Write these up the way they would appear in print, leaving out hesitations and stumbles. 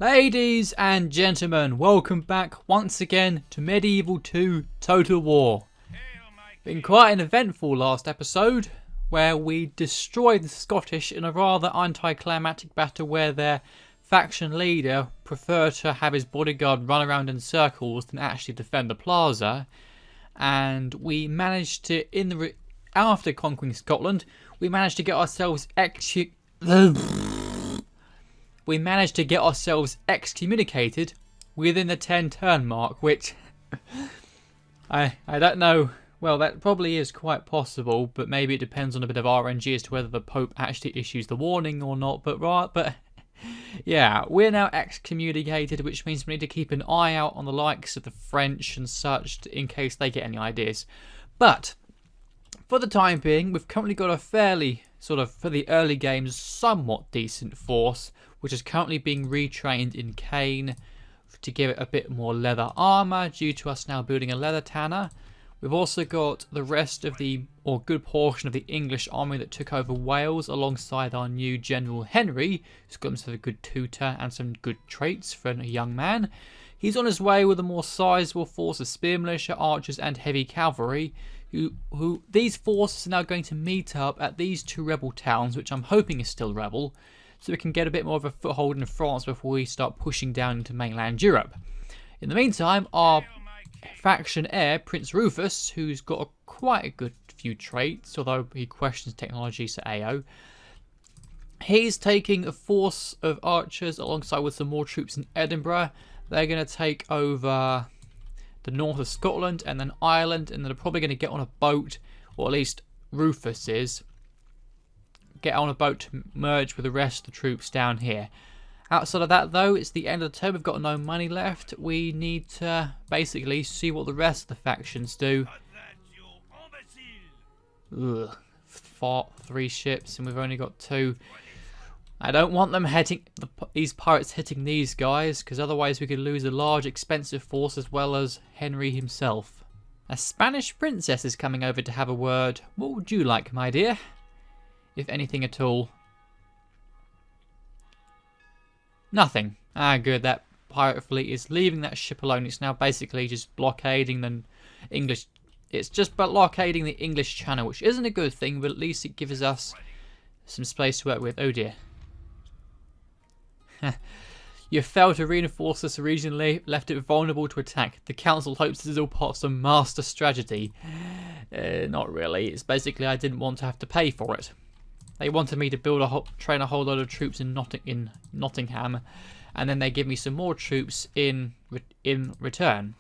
Ladies and gentlemen, welcome back once again to Medieval 2 Total War. Been quite an eventful last episode where we destroyed the Scottish in a rather anticlimactic battle where their faction leader preferred to have his bodyguard run around in circles than actually defend the plaza. And we managed to, after conquering Scotland, we managed to get ourselves excommunicated within the 10 turn mark, which I don't know. Well, that probably is quite possible, but maybe it depends on a bit of RNG as to whether the Pope actually issues the warning or not. But yeah, we're now excommunicated, which means we need to keep an eye out on the likes of the French and such in case they get any ideas. But for the time being, we've currently got a fairly, sort of, for the early games, somewhat decent force, which is currently being retrained in Cain to give it a bit more leather armour due to us now building a leather tanner. We've also got the rest of the, or good portion of the English army that took over Wales alongside our new General Henry, who's got himself a good tutor and some good traits for a young man. He's on his way with a more sizable force of spear militia, archers and heavy cavalry, who these forces are now going to meet up at these two rebel towns, which I'm hoping is still rebel, so we can get a bit more of a foothold in France before we start pushing down into mainland Europe. In the meantime, our faction heir, Prince Rufus, who's got quite a good few traits, although he questions technology, so AO, he's taking a force of archers alongside with some more troops in Edinburgh. They're going to take over the north of Scotland and then Ireland, and they're probably going to get on a boat, or at least Rufus is, get on a boat to merge with the rest of the troops down here. Outside of that, though, it's the end of the term. We've got no money left. We need to basically see what the rest of the factions do. Ugh. 3 ships, and we've only got 2. I don't want them these pirates hitting these guys, because otherwise we could lose a large, expensive force as well as Henry himself. A Spanish princess is coming over to have a word. What would you like, my dear? If anything at all. Nothing. Ah, good. That pirate fleet is leaving that ship alone. It's now basically just blockading the English. It's just blockading the English Channel, which isn't a good thing, but at least it gives us some space to work with. Oh dear. You failed to reinforce this region, left it vulnerable to attack. The council hopes this is all part of some master strategy. Not really. It's basically I didn't want to have to pay for it. They wanted me to train a whole load of troops in Nottingham, and then they give me some more troops in return.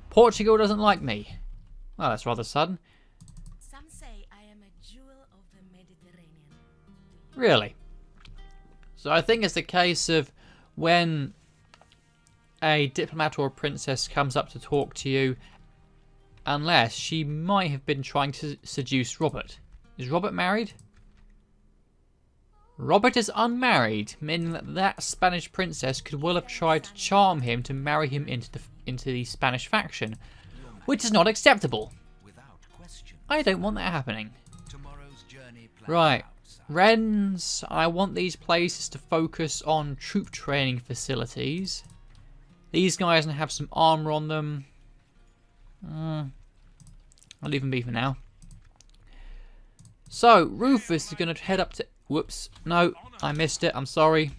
Portugal doesn't like me. Well, that's rather sudden. Some say I am a jewel of the Mediterranean. Really? So I think it's the case of when a diplomat or a princess comes up to talk to you, unless she might have been trying to seduce Robert. Is Robert married? Robert is unmarried, meaning that Spanish princess could well have tried to charm him to marry him into the Spanish faction, which is not acceptable. I don't want that happening. Right, Wrens, I want these places to focus on troop training facilities. These guys can have some armor on them. I'll leave them be for now. So, Rufus is going to head up to... Whoops. No, I missed it. I'm sorry.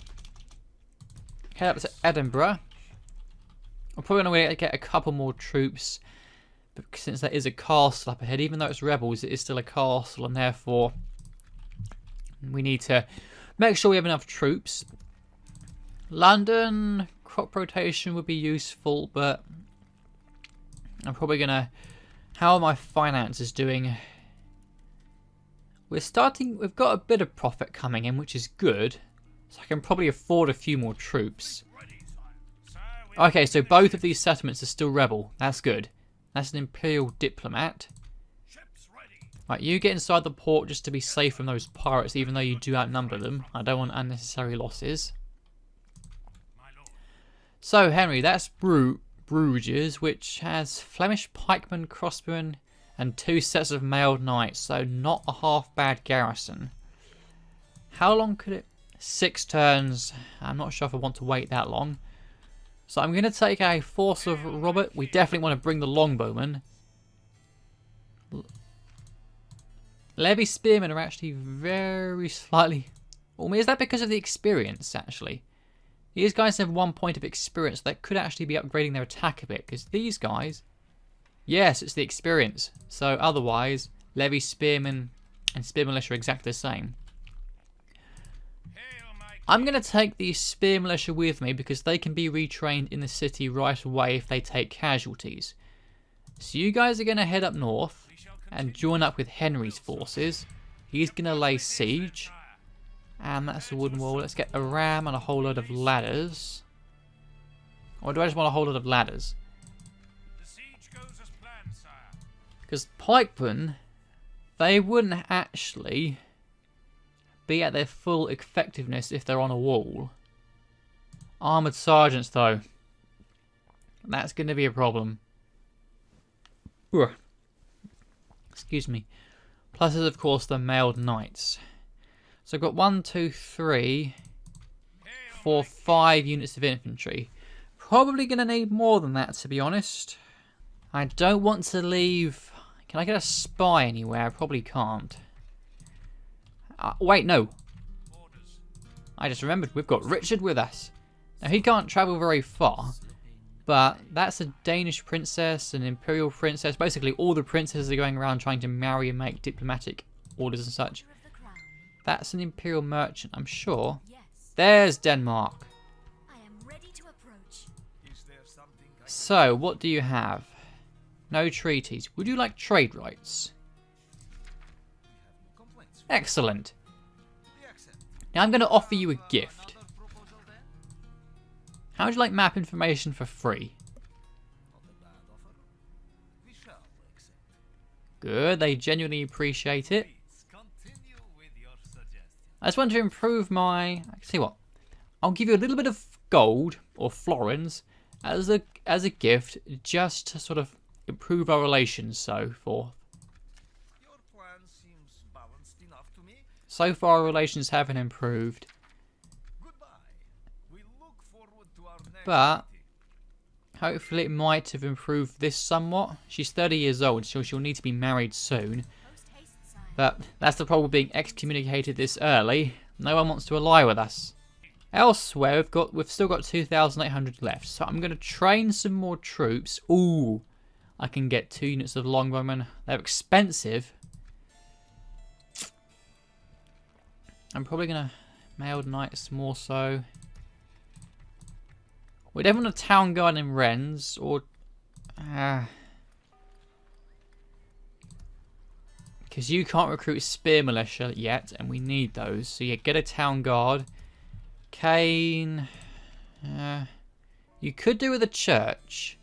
Head up to Edinburgh. I'm probably going to get a couple more troops. But since there is a castle up ahead, even though it's rebels, it is still a castle. And therefore, we need to make sure we have enough troops. London, crop rotation would be useful. But I'm probably going to... How are my finances doing? We've got a bit of profit coming in, which is good. So I can probably afford a few more troops. Okay, so both of these settlements are still rebel. That's good. That's an imperial diplomat. Right, you get inside the port just to be safe from those pirates, even though you do outnumber them. I don't want unnecessary losses. So, Henry, that's Bruges, which has Flemish pikemen, crossbowmen, and 2 sets of mailed knights, so not a half bad garrison. How long could it 6 turns. I'm not sure if I want to wait that long. So I'm going to take a force of Robert. We definitely want to bring the longbowmen. Levy spearmen are actually very slightly... Well, is that because of the experience, actually? These guys have 1 point of experience. So that could actually be upgrading their attack a bit. Because these guys... Yes, it's the experience. So otherwise, Levy spearmen and spear militia are exactly the same. I'm going to take the spear militia with me because they can be retrained in the city right away if they take casualties. So you guys are going to head up north and join up with Henry's forces. He's going to lay siege. And that's a wooden wall. Let's get a ram and a whole load of ladders. Or do I just want a whole load of ladders? Because pikemen, they wouldn't actually be at their full effectiveness if they're on a wall. Armoured sergeants, though. That's going to be a problem. Ugh. Excuse me. Plus, there's, of course, the mailed knights. So I've got 1, 2, 3, 4, 5 units of infantry. Probably going to need more than that, to be honest. I don't want to leave... Can I get a spy anywhere? I probably can't. Wait, no. I just remembered we've got Richard with us. Now, he can't travel very far, but that's a Danish princess, an imperial princess. Basically, all the princesses are going around trying to marry and make diplomatic orders and such. That's an imperial merchant, I'm sure. There's Denmark. So, what do you have? No treaties. Would you like trade rights? Excellent. Now I'm going to offer you a gift. How would you like map information for free? Good, they genuinely appreciate it. I just want to improve my... I can see what. I'll give you a little bit of gold or florins as a gift, just to sort of improve our relations, so forth. So far, our relations haven't improved. But hopefully it might have improved this somewhat. She's 30 years old, so she'll need to be married soon. But that's the problem with being excommunicated this early. No one wants to ally with us. Elsewhere, we've still got 2,800 left. So I'm going to train some more troops. Ooh, I can get 2 units of longbowmen. They're expensive. I'm probably going to mailed knights more so. We don't want a town guard in Rennes or... Because you can't recruit spear militia yet, and we need those. So yeah, get a town guard. Kane... you could do with a church.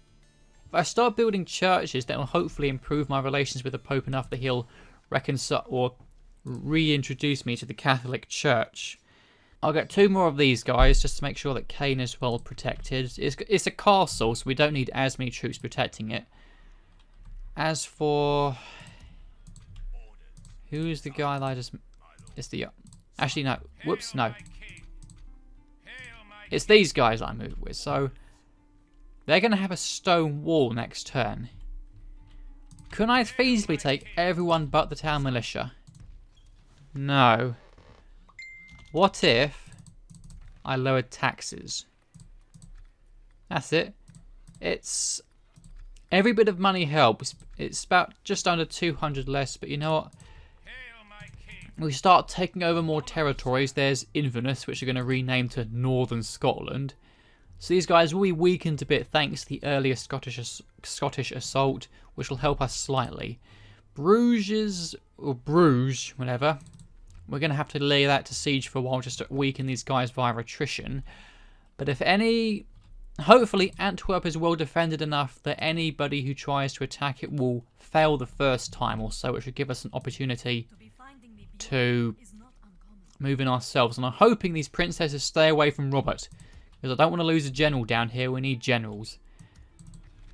If I start building churches, that will hopefully improve my relations with the Pope enough that he'll reconcile or reintroduce me to the Catholic Church. I'll get 2 more of these guys just to make sure that Kane is well protected. It's a castle, so we don't need as many troops protecting it. As for... Who's the guy that I just... It's the... Actually, no. Whoops, no. It's these guys I moved with, so... They're going to have a stone wall next turn. Can I feasibly take everyone but the town militia? No. What if I lowered taxes? That's it. It's... Every bit of money helps. It's about just under 200 less, but you know what? We start taking over more territories. There's Inverness, which are going to rename to Northern Scotland. So these guys will be weakened a bit thanks to the earlier Scottish assault, which will help us slightly. Bruges, or Bruges, whatever. We're going to have to lay that to siege for a while just to weaken these guys via attrition. But if any... Hopefully Antwerp is well defended enough that anybody who tries to attack it will fail the first time or so, which would give us an opportunity to move in ourselves. And I'm hoping these princesses stay away from Robert, because I don't want to lose a general down here. We need generals.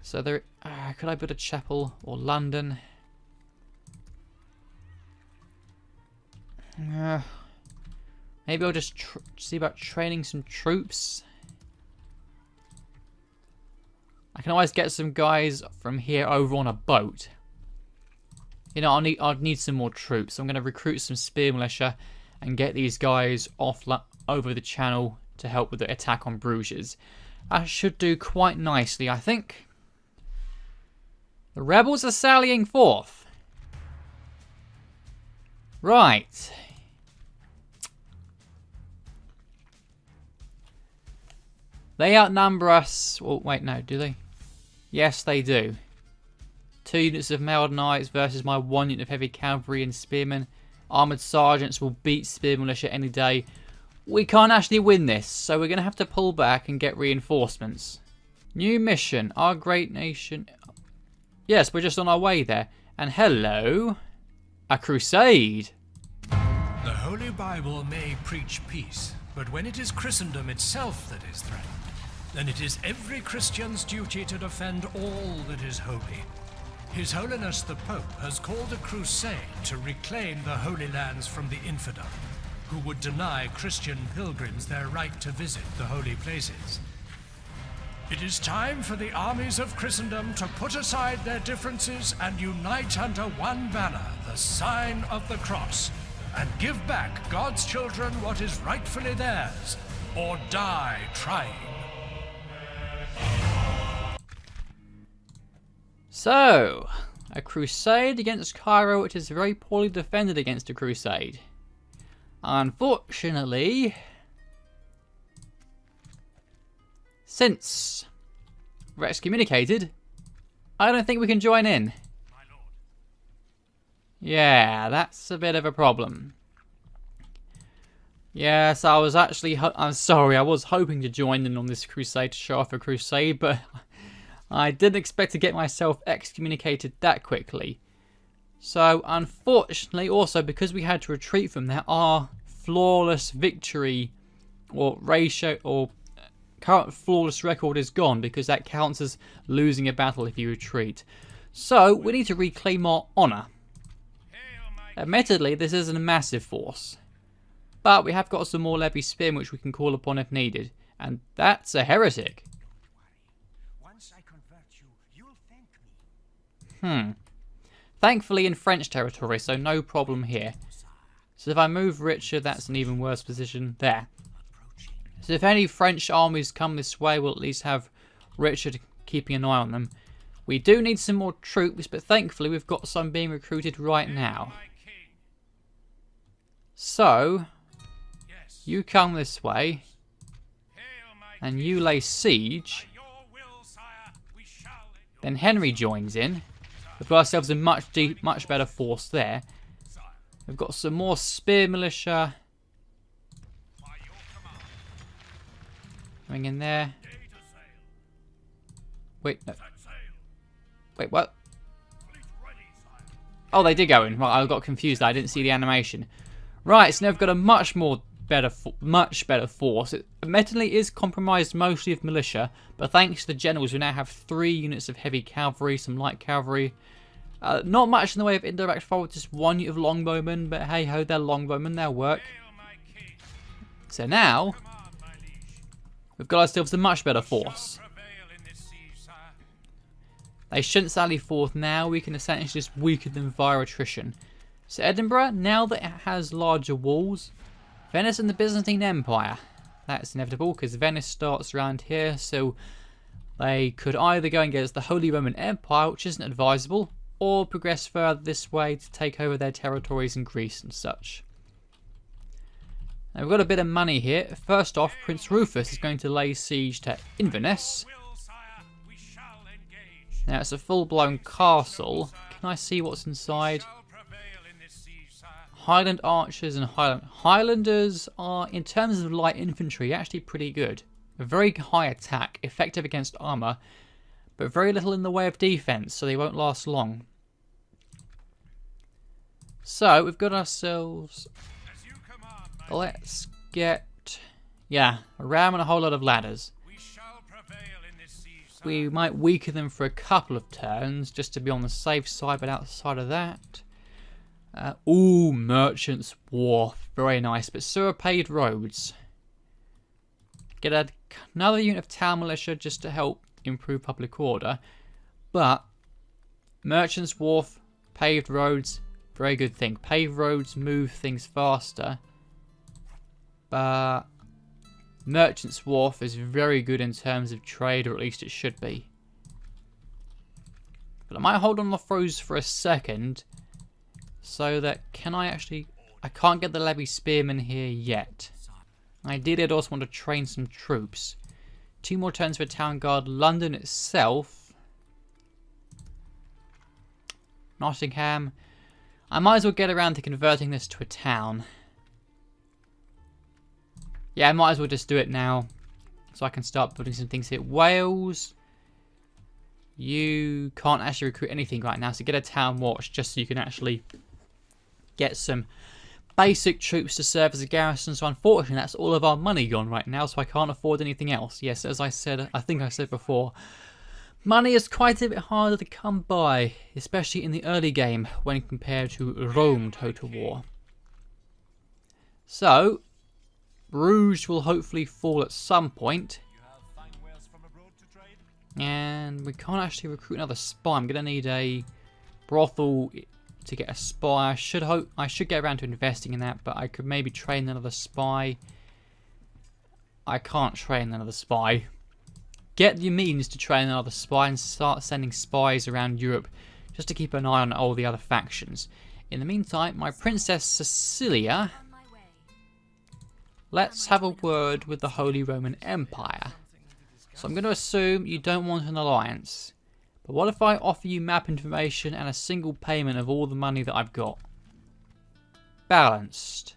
So there... could I build a chapel or London? Maybe I'll just see about training some troops. I can always get some guys from here over on a boat. You know, I'll need some more troops. So I'm going to recruit some spear militia and get these guys off over the channel to help with the attack on Bruges. That should do quite nicely, I think. The rebels are sallying forth. Right. They outnumber us. Oh, wait, no, do they? Yes, they do. 2 units of mailed knights versus my 1 unit of heavy cavalry and spearmen. Armoured sergeants will beat spear militia any day. We can't actually win this, so we're going to have to pull back and get reinforcements. New mission. Our great nation... Yes, we're just on our way there. And hello, a crusade. The Holy Bible may preach peace, but when it is Christendom itself that is threatened, then it is every Christian's duty to defend all that is holy. His Holiness the Pope has called a crusade to reclaim the Holy Lands from the infidel, who would deny Christian pilgrims their right to visit the holy places. It is time for the armies of Christendom to put aside their differences and unite under one banner, the sign of the cross, and give back God's children what is rightfully theirs, or die trying. So, a crusade against Cairo, which is very poorly defended against a crusade. Unfortunately, since we're excommunicated, I don't think we can join in. Yeah, that's a bit of a problem. Yes, I was actually... I'm sorry, I was hoping to join in on this crusade to show off a crusade, but I didn't expect to get myself excommunicated that quickly. So, unfortunately, also, because we had to retreat from there, our flawless victory or ratio or current flawless record is gone, because that counts as losing a battle if you retreat. So, we need to reclaim our honour. Admittedly, this isn't a massive force, but we have got some more levy spearmen which we can call upon if needed, and that's a heretic. Once I convert you, you'll thank me. Thankfully in French territory, so no problem here. So if I move Richard, that's an even worse position there. So if any French armies come this way, we'll at least have Richard keeping an eye on them. We do need some more troops, but thankfully we've got some being recruited right now. So, you come this way, and you lay siege. Then Henry joins in. We've got ourselves a much better force there. We've got some more spear militia. Coming in there. Wait, no. Wait, what? Oh, they did go in. Right, I got confused. I didn't see the animation. Right, so now we've got a much better force. It admittedly is compromised mostly of militia, but thanks to the generals, we now have 3 units of heavy cavalry, some light cavalry. Not much in the way of indirect fire with just 1 unit of longbowmen, but hey ho, they're longbowmen, they'll work. So now, we've got ourselves a much better force. They shouldn't sally forth now, we can essentially just weaken them via attrition. So Edinburgh, now that it has larger walls, Venice and the Byzantine Empire. That's inevitable because Venice starts around here, so they could either go against the Holy Roman Empire, which isn't advisable, or progress further this way to take over their territories in Greece and such. Now we've got a bit of money here. First off, Prince Rufus is going to lay siege to Inverness. Now it's a full-blown castle. Can I see what's inside? Highland archers and Highlanders are, in terms of light infantry, actually pretty good. A very high attack, effective against armour, but very little in the way of defence, so they won't last long. So we've got ourselves... Let's get... yeah, a ram and a whole lot of ladders. We might weaken them for a couple of turns, just to be on the safe side, but outside of that... Ooh, Merchant's Wharf. Very nice. But sewer paved roads. Get another unit of town militia just to help improve public order. But Merchant's Wharf, paved roads, very good thing. Paved roads move things faster. But Merchant's Wharf is very good in terms of trade, or at least it should be. But I might hold on the throws for a second. So that, I can't get the levy spearmen here yet. Ideally, I'd also want to train some troops. 2 more turns for Town Guard. London itself. Nottingham. I might as well get around to converting this to a town. Yeah, I might as well just do it now. So I can start putting some things here. Wales. You can't actually recruit anything right now. So get a town watch just so you can actually get some basic troops to serve as a garrison. So unfortunately, that's all of our money gone right now. So I can't afford anything else. Yes, as I said, I think I said before, money is quite a bit harder to come by, especially in the early game when compared to Rome Total War. So, Bruges will hopefully fall at some point. And we can't actually recruit another spy. I'm going to need a brothel to get a spy. I should get around to investing in that, but I could maybe train another spy. I can't train another spy. Get the means to train another spy and start sending spies around Europe just to keep an eye on all the other factions. In the meantime, my Princess Cecilia, let's have a word with the Holy Roman Empire. So I'm going to assume you don't want an alliance. But what if I offer you map information and a single payment of all the money that I've got? Balanced.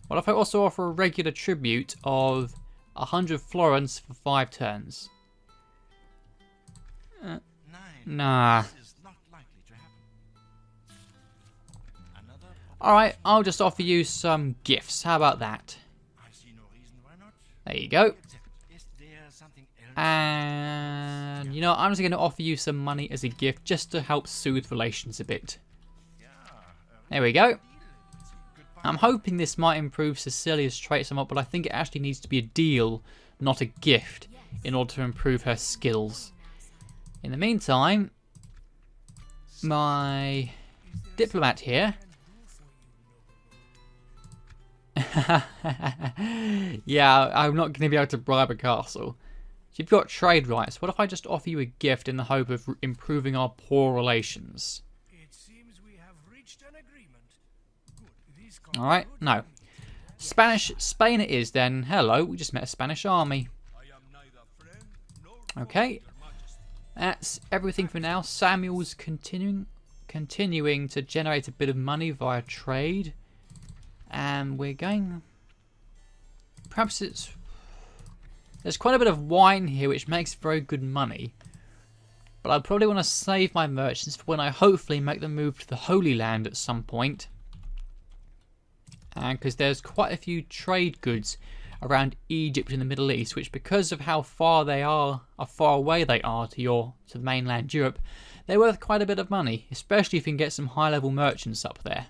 What if I also offer a regular tribute of 100 florins for 5 turns? Nah. Alright, I'll just offer you some gifts. How about that? There you go. And, you know, I'm just going to offer you some money as a gift just to help soothe relations a bit. There we go. I'm hoping this might improve Cecilia's traits somewhat, but I think it actually needs to be a deal, not a gift, in order to improve her skills. In the meantime, my diplomat here. Yeah, I'm not going to be able to bribe a castle. So you've got trade rights. What if I just offer you a gift in the hope of improving our poor relations? It seems we have reached an agreement. Alright, no. Spain it is then. Hello, we just met a Spanish army. Okay. That's everything for now. Samuel's continuing to generate a bit of money via trade. And we're going... Perhaps it's... There's quite a bit of wine here, which makes very good money. But I probably want to save my merchants for when I hopefully make the move to the Holy Land at some point. And because there's quite a few trade goods around Egypt and the Middle East, which because of how far they are, how far away they are to the mainland Europe, they're worth quite a bit of money, especially if you can get some high-level merchants up there.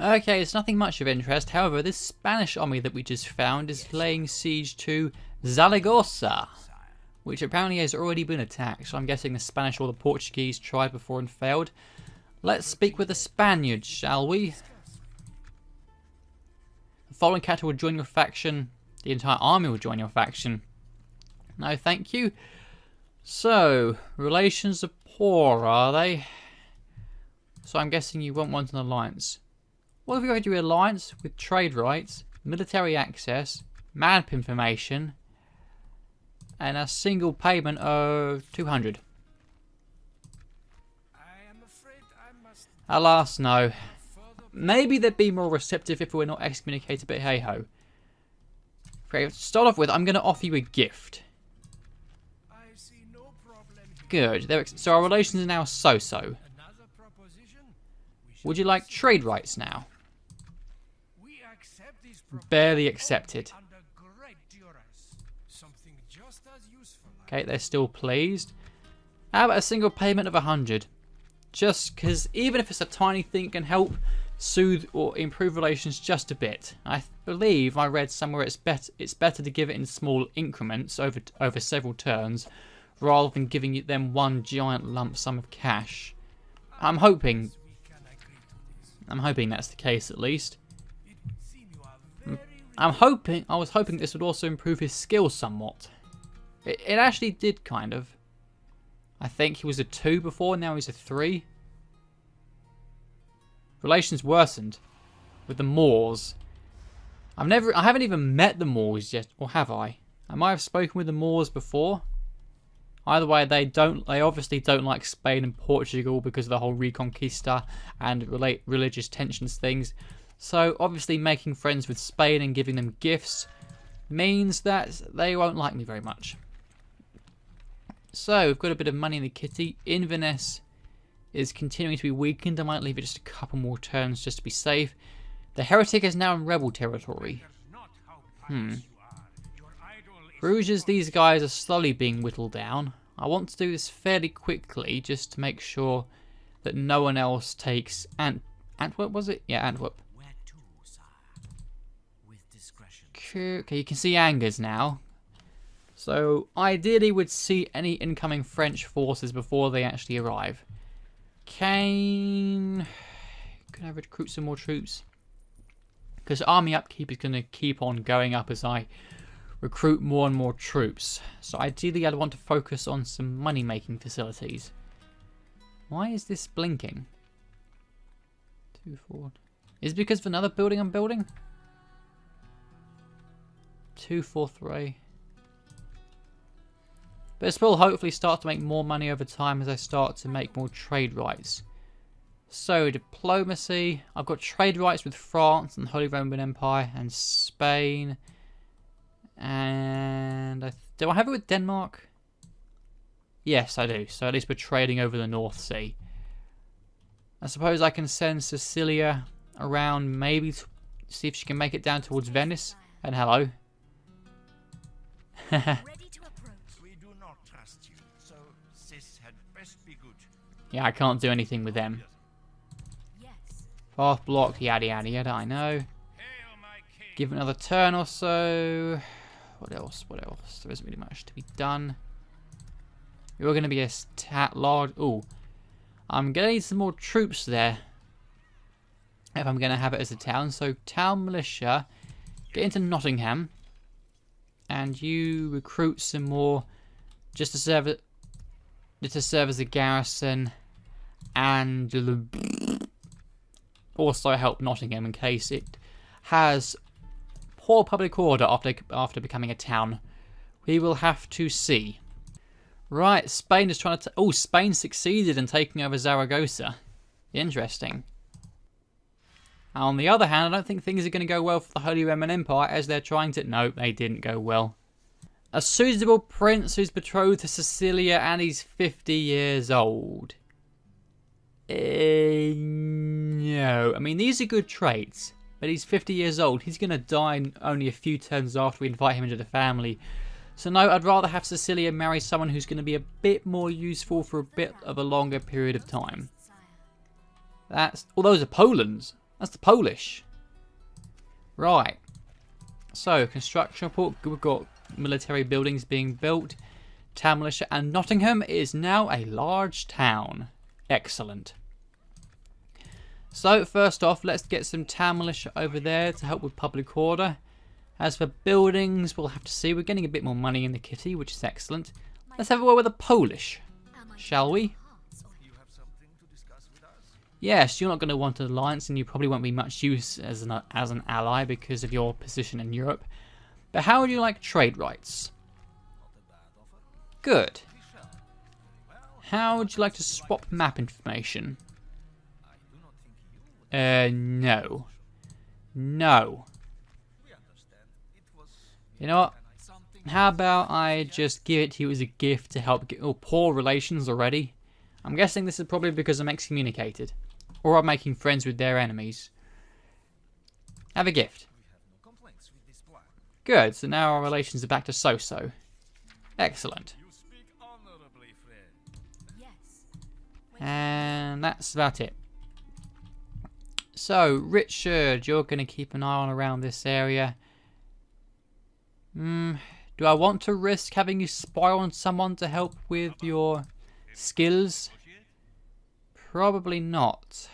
Okay, it's nothing much of interest. However, this Spanish army that we just found is laying siege to Zaragoza, which apparently has already been attacked. So I'm guessing the Spanish or the Portuguese tried before and failed. Let's speak with the Spaniards, shall we? The following cattle will join your faction. The entire army will join your faction. No, thank you. So, relations are poor, are they? So I'm guessing you won't want an alliance. What if we go to an alliance with trade rights, military access, map information, and a single payment of 200? Alas, no. Maybe they'd be more receptive if we were not excommunicated, but hey ho. Okay, to start off with, I'm going to offer you a gift. Good. So our relations are now so-so. Would you like trade rights now? Barely accepted. Okay, they're still pleased. How about a single payment of 100? Just because even if it's a tiny thing, it can help soothe or improve relations just a bit. I believe I read somewhere it's better to give it in small increments over several turns rather than giving them one giant lump sum of cash. I'm hoping that's the case at least. I was hoping this would also improve his skills somewhat. It actually did, kind of. I think he was a 2 before, now he's a 3. Relations worsened with the Moors. I haven't even met the Moors yet, or have I? I might have spoken with the Moors before. Either way, they obviously don't like Spain and Portugal because of the whole Reconquista and religious tensions things. So obviously making friends with Spain and giving them gifts means that they won't like me very much. So we've got a bit of money in the kitty. Inverness is continuing to be weakened. I might leave it just a couple more turns just to be safe. The heretic is now in rebel territory. Bruges, these guys are slowly being whittled down. I want to do this fairly quickly just to make sure that no one else takes Antwerp, was it? Yeah, Antwerp. Where to, sire? With discretion. Okay, you can see Angers now. So ideally we'd see any incoming French forces before they actually arrive. Can I recruit some more troops? Because army upkeep is going to keep on going up as I recruit more and more troops. So ideally I'd want to focus on some money making facilities. Why is this blinking? 2, 4. Is it because of another building I'm building? 2, 4, 3. But this will hopefully start to make more money over time as I start to make more trade rights. So, diplomacy. I've got trade rights with France and the Holy Roman Empire and Spain. And do I have it with Denmark? Yes, I do. So at least we're trading over the North Sea. I suppose I can send Cecilia around, maybe to see if she can make it down towards Venice. And hello. Ready to approach. We do not trust you, so this had best be good. Yeah, I can't do anything with them. Yes. Path block, yada yada yada, I know. Give it another turn or so. What else? What else? There isn't really much to be done. You're going to be a large... Ooh. I'm going to need some more troops there. If I'm going to have it as a town. So, town militia. Get into Nottingham. And you recruit some more. Just to serve as a garrison. And also help Nottingham in case it has poor public order after becoming a town. We will have to see. Right, Spain is trying to... Oh, Spain succeeded in taking over Zaragoza. Interesting. On the other hand, I don't think things are going to go well for the Holy Roman Empire as they're trying to... No, they didn't go well. A suitable prince who's betrothed to Cecilia and he's 50 years old. No. I mean, these are good traits. But he's 50 years old. He's going to die only a few turns after we invite him into the family. So no, I'd rather have Cecilia marry someone who's going to be a bit more useful for a bit of a longer period of time. That's... Oh, those are Poland's. That's the Polish. Right. So, construction report. We've got military buildings being built. Town militia. And Nottingham is now a large town. Excellent. So, first off, let's get some town militia over there to help with public order. As for buildings, we'll have to see. We're getting a bit more money in the kitty, which is excellent. Let's have a word with the Polish, shall we? Yes, you're not going to want an alliance, and you probably won't be much use as an ally because of your position in Europe. But how would you like trade rights? Good. How would you like to swap map information? No. No. You know what? How about I just give it to you as a gift to help get poor relations already? I'm guessing this is probably because I'm excommunicated. Or I'm making friends with their enemies. Have a gift. Good, so now our relations are back to so-so. Excellent. And that's about it. So, Richard, you're going to keep an eye on around this area. Do I want to risk having you spy on someone to help with your skills? Probably not.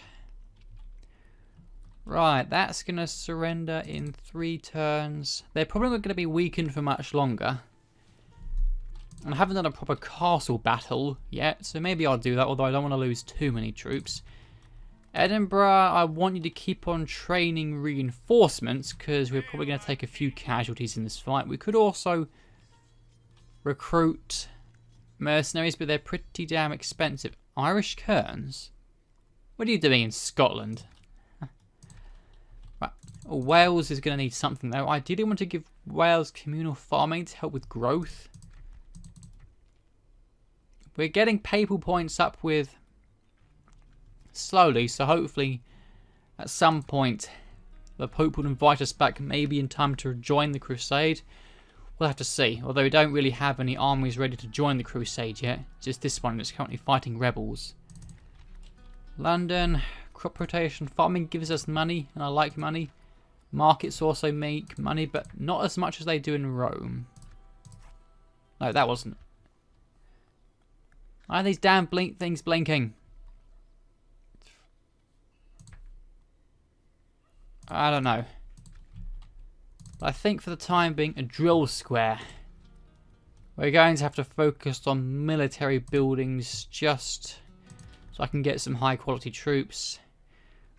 Right, that's going to surrender in 3 turns. They're probably not going to be weakened for much longer. And I haven't done a proper castle battle yet, so maybe I'll do that, although I don't want to lose too many troops. Edinburgh, I want you to keep on training reinforcements, because we're probably going to take a few casualties in this fight. We could also recruit mercenaries, but they're pretty damn expensive. Irish Kerns? What are you doing in Scotland? Right. Wales is going to need something, though. I ideally want to give Wales communal farming to help with growth. We're getting papal points up with slowly, so hopefully at some point the Pope will invite us back, maybe in time to join the Crusade. We'll have to see, although we don't really have any armies ready to join the Crusade yet. Just this one that's currently fighting rebels. London, crop rotation, farming gives us money, and I like money. Markets also make money, but not as much as they do in Rome. No, that wasn't. Why are these damn things blinking? I don't know. But I think for the time being, a drill square. We're going to have to focus on military buildings just so I can get some high quality troops.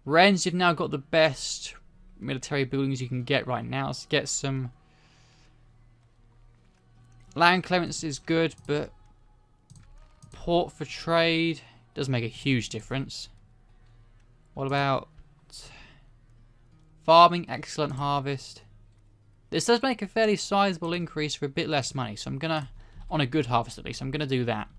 Rennes, you've now got the best military buildings you can get right now. So get some land clearance is good, but port for trade does make a huge difference. What about farming? Excellent harvest. This does make a fairly sizable increase for a bit less money, so I'm gonna, on a good harvest at least, I'm gonna do that.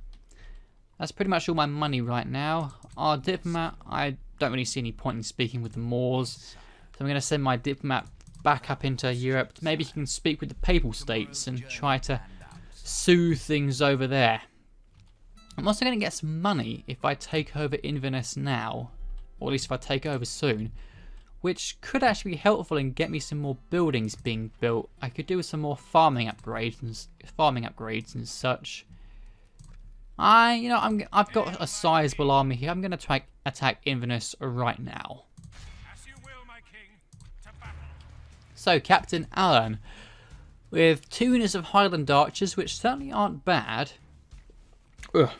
That's pretty much all my money right now. Our diplomat, I don't really see any point in speaking with the Moors, so I'm gonna send my diplomat back up into Europe. Maybe he can speak with the Papal States and try to soothe things over there. I'm also gonna get some money if I take over Inverness now, or at least if I take over soon, which could actually be helpful and get me some more buildings being built. I could do with some more farming upgrades and such. I've got a sizable army here. I'm going to attack Inverness right now. As you will, my king. To battle. So, Captain Allen, with 2 units of Highland Archers, which certainly aren't bad. Ugh.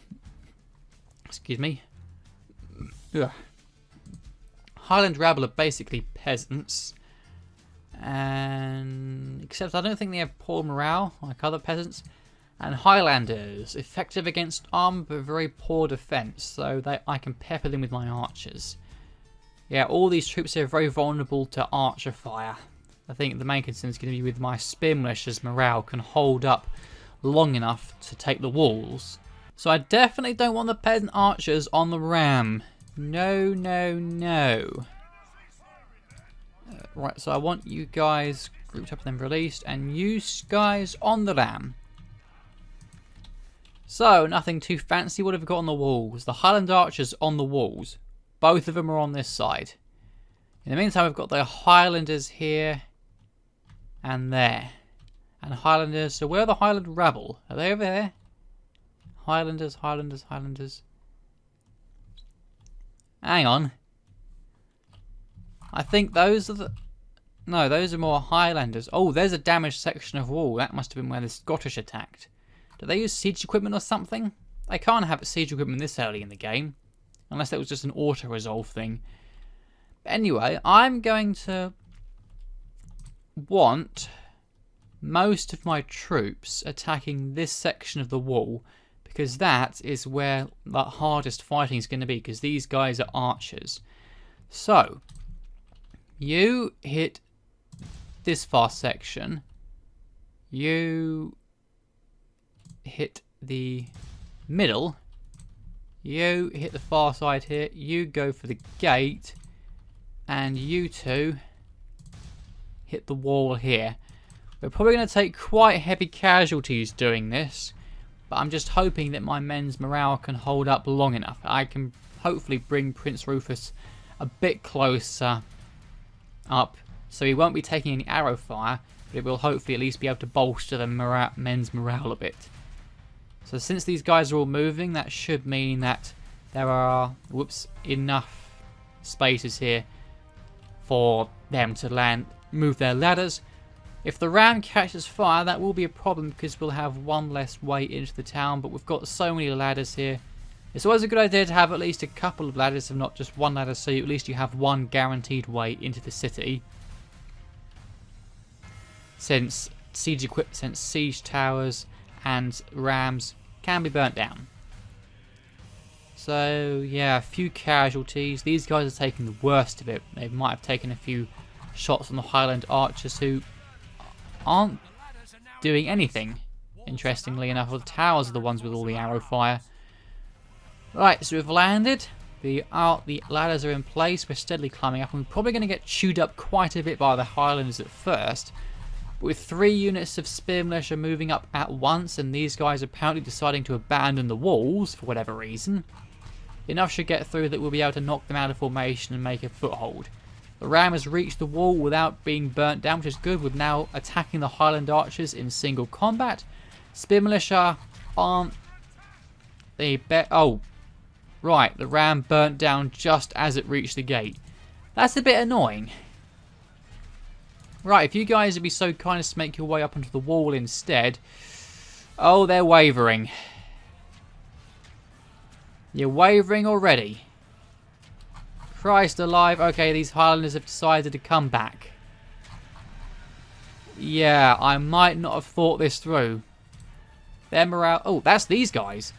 Excuse me. Ugh. Highland rabble are basically peasants, and except I don't think they have poor morale like other peasants. And Highlanders, effective against armor but very poor defense, so I can pepper them with my archers. Yeah, all these troops are very vulnerable to archer fire. I think the main concern is going to be with my spear militia's morale can hold up long enough to take the walls. So I definitely don't want the peasant archers on the ram. No, no, no. Right, so I want you guys grouped up and then released, and you guys on the ram. So, nothing too fancy. What have we got on the walls? The Highland Archers on the walls. Both of them are on this side. In the meantime, we've got the Highlanders here and there. And Highlanders. So where are the Highland rabble? Are they over there? Highlanders, Highlanders, Highlanders. Hang on. I think those are the... No, those are more Highlanders. Oh, there's a damaged section of wall. That must have been where the Scottish attacked. Do they use siege equipment or something? They can't have siege equipment this early in the game. Unless that was just an auto-resolve thing. But anyway, I'm going to want most of my troops attacking this section of the wall, because that is where the hardest fighting is going to be, because these guys are archers. So, you hit this far section. You hit the middle. You hit the far side here. You go for the gate. And you two hit the wall here. We're probably going to take quite heavy casualties doing this. But I'm just hoping that my men's morale can hold up long enough. I can hopefully bring Prince Rufus a bit closer up, so he won't be taking any arrow fire, but it will hopefully at least be able to bolster the men's morale a bit. So since these guys are all moving, that should mean that there are enough spaces here for them to move their ladders. If the ram catches fire, that will be a problem because we'll have one less way into the town, but we've got so many ladders here. It's always a good idea to have at least a couple of ladders, if not just one ladder, so at least you have one guaranteed way into the city. Since siege towers and rams can be burnt down. So yeah, a few casualties. These guys are taking the worst of it. They might have taken a few shots on the Highland archers who aren't doing anything, interestingly enough. The towers are the ones with all the arrow fire. Right, so we've landed. The ladders are in place. We're steadily climbing up, and we're probably going to get chewed up quite a bit by the Highlanders at first. But with 3 units of spear militia moving up at once, and these guys apparently deciding to abandon the walls for whatever reason, enough should get through that we'll be able to knock them out of formation and make a foothold. The ram has reached the wall without being burnt down, which is good. We're now attacking the Highland archers in single combat. Spear militia aren't oh, right, the ram burnt down just as it reached the gate. That's a bit annoying. Right, if you guys would be so kind as to make your way up onto the wall instead. Oh, they're wavering. You're wavering already. Christ alive. Okay, these Highlanders have decided to come back. Yeah, I might not have thought this through. Their morale... Oh, that's these guys.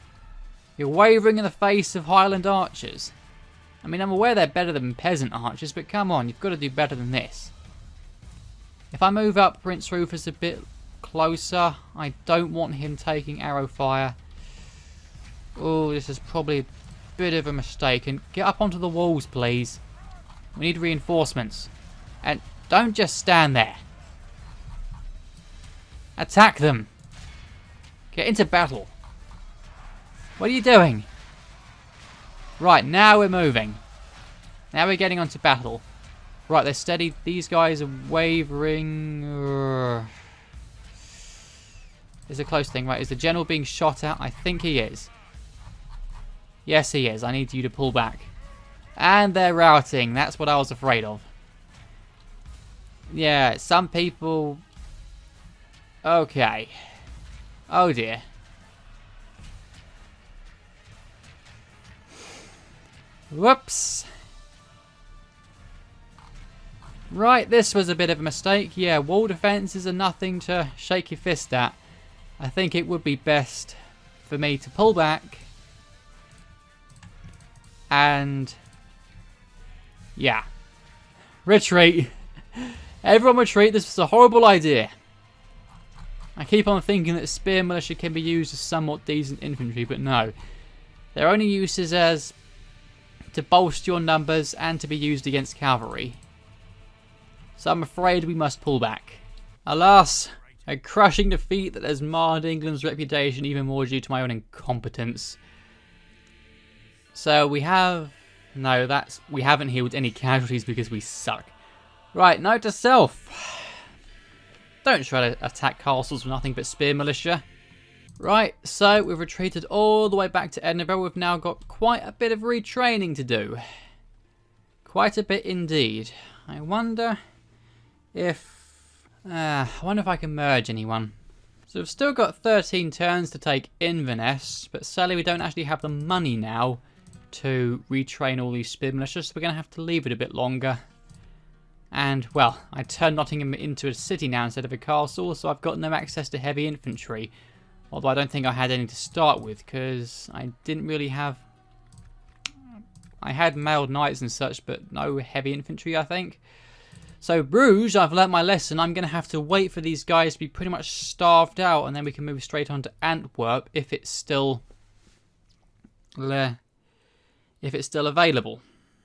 You're wavering in the face of Highland archers. I mean, I'm aware they're better than peasant archers, but come on, you've got to do better than this. If I move up Prince Rufus a bit closer, I don't want him taking arrow fire. Oh, this is probably a bit of a mistake. And get up onto the walls, please. We need reinforcements. And don't just stand there. Attack them. Get into battle. What are you doing? Right, now we're moving. Now we're getting onto battle. Right, they're steady. These guys are wavering. It's a close thing, right? Is the general being shot at? I think he is. Yes, he is. I need you to pull back. And they're routing. That's what I was afraid of. Yeah, some people... Okay. Oh, dear. Whoops. Right, this was a bit of a mistake. Yeah, wall defences are nothing to shake your fist at. I think it would be best for me to pull back. And... yeah. Retreat. Everyone retreat. This was a horrible idea. I keep on thinking that spear militia can be used as somewhat decent infantry, but no. Their only use is as to bolster your numbers and to be used against cavalry. So I'm afraid we must pull back. Alas, a crushing defeat that has marred England's reputation even more due to my own incompetence. So we have... no, we haven't healed any casualties because we suck. Right, note to self. Don't try to attack castles with nothing but spear militia. Right, so we've retreated all the way back to Edinburgh. We've now got quite a bit of retraining to do. Quite a bit indeed. I wonder if I can merge anyone. So we've still got 13 turns to take Inverness, but sadly we don't actually have the money now to retrain all these spear militia, so we're going to have to leave it a bit longer. And, well, I turned Nottingham into a city now instead of a castle, so I've got no access to heavy infantry. Although I don't think I had any to start with, because I didn't really have... I had mailed knights and such, but no heavy infantry, I think. So, Bruges, I've learnt my lesson. I'm going to have to wait for these guys to be pretty much starved out, and then we can move straight on to Antwerp if it's still... available.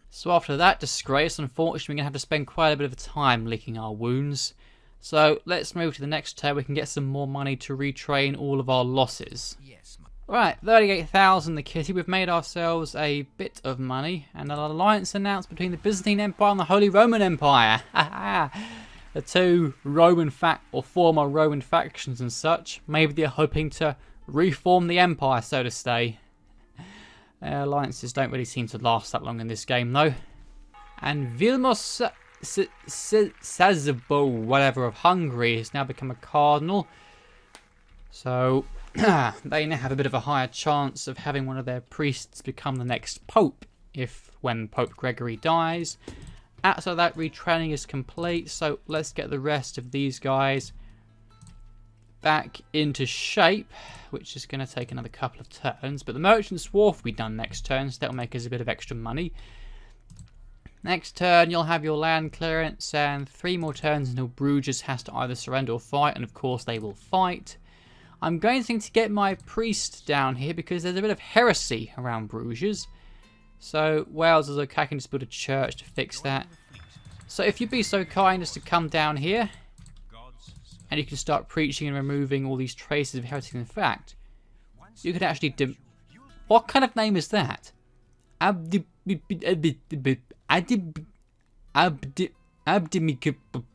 So after that disgrace, unfortunately, we're going to have to spend quite a bit of time licking our wounds. So let's move to the next turn. We can get some more money to retrain all of our losses. Yes, Right, 38,000 the kitty. We've made ourselves a bit of money, and an alliance announced between the Byzantine Empire and the Holy Roman Empire. The two former Roman factions and such. Maybe they're hoping to reform the empire, so to say. Alliances don't really seem to last that long in this game, though. And Vilmos Sazabo, whatever, of Hungary has now become a cardinal. So they now have a bit of a higher chance of having one of their priests become the next pope when Pope Gregory dies. After that, retraining is complete, so let's get the rest of these guys back into shape, which is going to take another couple of turns. But the Merchant's Wharf will be done next turn, so that'll make us a bit of extra money. Next turn, you'll have your land clearance, and 3 more turns until Bruges has to either surrender or fight, and of course they will fight. I'm going to get my priest down here because there's a bit of heresy around Bruges. So Wales is okay, I can just build a church to fix that. So if you'd be so kind as to come down here, and you can start preaching and removing all these traces of heresy. In fact, you could actually what kind of name is that?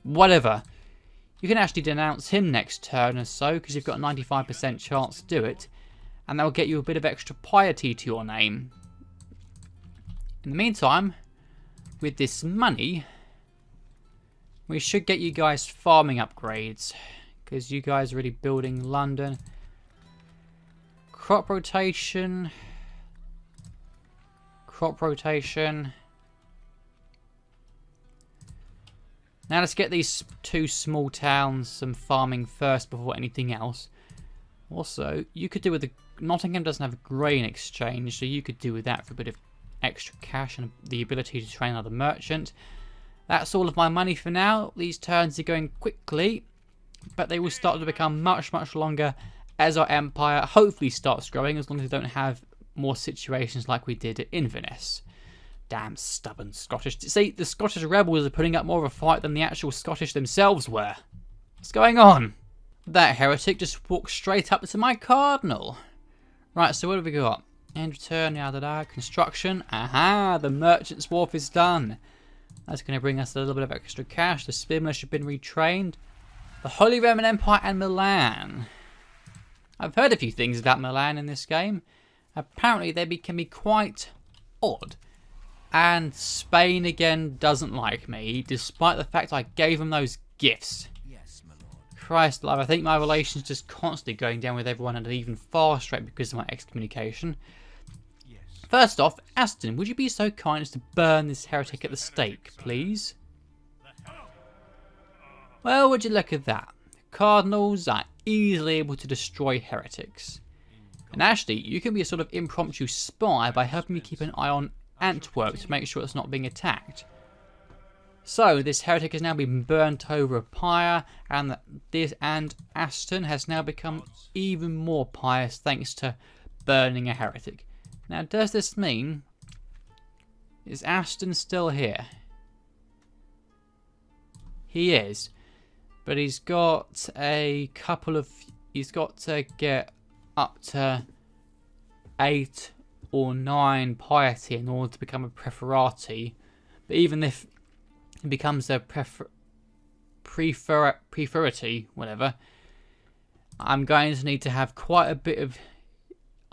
Whatever. You can actually denounce him next turn or so, because you've got a 95% chance to do it, and that will get you a bit of extra piety to your name. In the meantime, with this money, we should get you guys farming upgrades, because you guys are really building London. Crop rotation. Crop rotation. Now let's get these 2 small towns some farming first before anything else. Also, you could do with Nottingham doesn't have a grain exchange, so you could do with that for a bit of extra cash and the ability to train another merchant. That's all of my money for now. These turns are going quickly, but they will start to become much, much longer as our empire hopefully starts growing, as long as we don't have more situations like we did at Inverness. Damn stubborn Scottish. See, the Scottish rebels are putting up more of a fight than the actual Scottish themselves were. What's going on? That heretic just walked straight up to my cardinal. Right, so what have we got? End return, yada yada, construction. Aha, the Merchant's Wharf is done. That's going to bring us a little bit of extra cash. The spear militia have been retrained. The Holy Roman Empire and Milan. I've heard a few things about Milan in this game. Apparently they can be quite odd. And Spain again doesn't like me, despite the fact I gave them those gifts. Yes, my lord. Christ alive, I think my relation's just constantly going down with everyone at an even faster rate because of my excommunication. Yes. First off, Aston, would you be so kind as to burn this heretic at the stake, please? Well, would you look at that? Cardinals are easily able to destroy heretics. And actually, you can be a sort of impromptu spy by helping me keep an eye on Antwerp to make sure it's not being attacked. So this heretic has now been burnt over a pyre, and Aston has now become even more pious thanks to burning a heretic. Now, does this mean is Aston still here? He is, but he's got a couple of. He's got to get up to 8 or 9 piety in order to become a preferati. But even if it becomes a preferity, whatever, I'm going to need to have quite a bit of.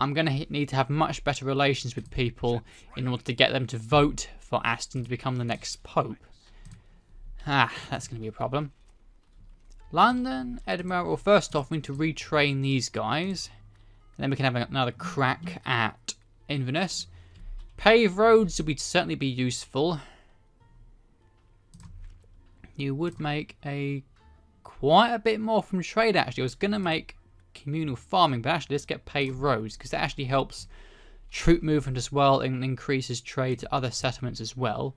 I'm going to need to have much better relations with people in order to get them to vote for Aston to become the next pope. That's going to be a problem. London, Edinburgh. Well, first off, we need to retrain these guys. And then we can have another crack at Inverness. Paved roads would certainly be useful. You would make quite a bit more from trade, actually. I was going to make communal farming, but actually let's get paved roads, because that actually helps troop movement as well and increases trade to other settlements as well.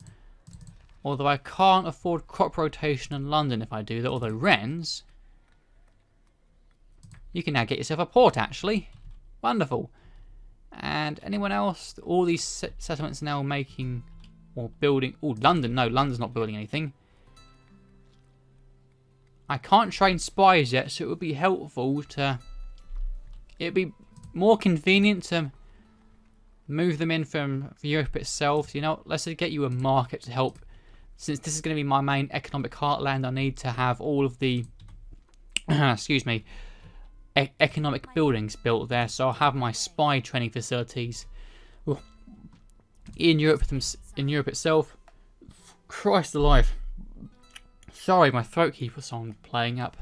Although I can't afford crop rotation in London if I do that. Although Rennes, you can now get yourself a port, actually. Wonderful. And anyone else? All these settlements are now making or building. Oh, London. No, London's not building anything. I can't train spies yet, so it would be helpful to... It'd be more convenient to move them in from Europe itself. You know, let's get you a market to help. Since this is going to be my main economic heartland, I need to have all of the... excuse me... economic buildings built there, so I'll have my spy training facilities in Europe itself. Christ alive. Sorry, my throat keeps on playing up.